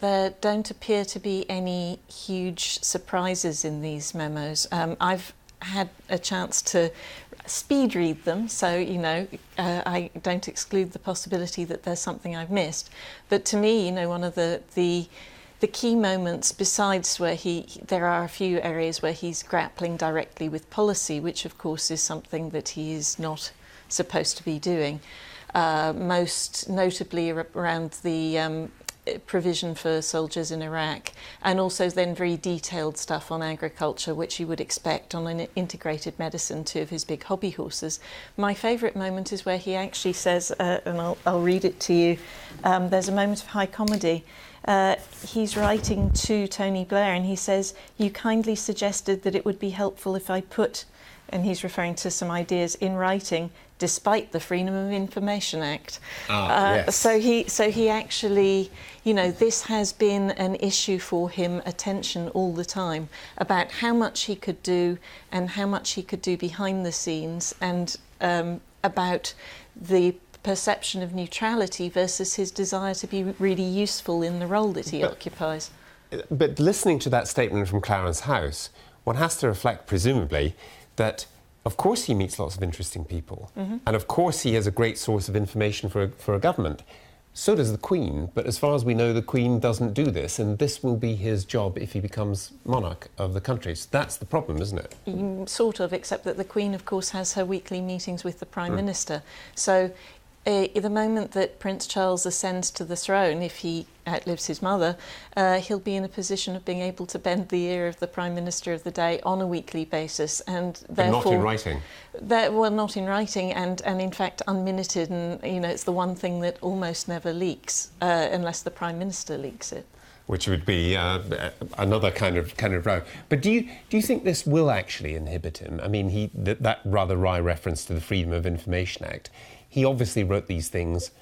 there don't appear to be any huge surprises in these memos. I've had a chance to speed read them, so I don't exclude the possibility that there's something I've missed. But to me, one of the key moments, besides where there are a few areas where he's grappling directly with policy, which of course is something that he is not supposed to be doing, most notably around the provision for soldiers in Iraq, and also then very detailed stuff on agriculture, which you would expect on an integrated medicine, two of his big hobby horses. My favourite moment is where he actually says, and I'll read it to you, there's a moment of high comedy. He's writing to Tony Blair and he says, "You kindly suggested that it would be helpful if I put," and he's referring to some ideas, "in writing, despite the Freedom of Information Act." Yes. So he actually, this has been an issue for him, attention all the time, about how much he could do and how much he could do behind the scenes, and about the perception of neutrality versus his desire to be really useful in the role that he occupies. But listening to that statement from Clarence House, one has to reflect, presumably, that of course he meets lots of interesting people, and of course he has a great source of information for a government. So does the Queen, but as far as we know, the Queen doesn't do this, and this will be his job if he becomes monarch of the country. So that's the problem, isn't it? Sort of, except that the Queen, of course, has her weekly meetings with the Prime Minister. So the moment that Prince Charles ascends to the throne, if he outlives his mother, he'll be in a position of being able to bend the ear of the Prime Minister of the day on a weekly basis, and therefore... But not in writing? Well, not in writing, and in fact unminuted, and it's the one thing that almost never leaks, unless the Prime Minister leaks it. Which would be another kind of row. But do you think this will actually inhibit him? I mean, that rather wry reference to the Freedom of Information Act, he obviously wrote these things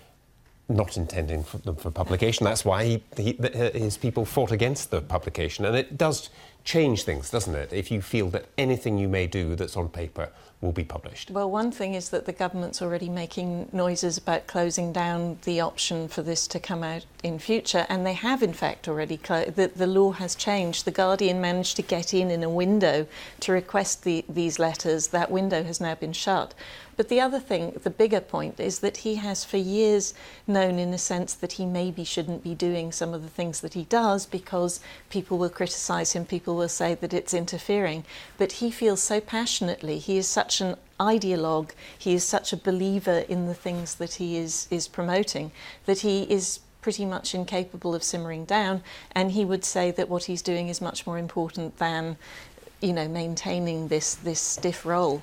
not intending them for publication. That's why his people fought against the publication. And it does change things, doesn't it, if you feel that anything you may do that's on paper will be published? Well, one thing is that the government's already making noises about closing down the option for this to come out in future, and they have in fact already the law has changed. The Guardian managed to get in a window to request these letters. That window has now been shut. But the other thing, the bigger point, is that he has for years known in a sense that he maybe shouldn't be doing some of the things that he does because people will criticise him, people will say that it's interfering. But he feels so passionately, he is such an ideologue, he is such a believer in the things that he is promoting, that he is pretty much incapable of simmering down, and he would say that what he's doing is much more important than, maintaining this stiff role.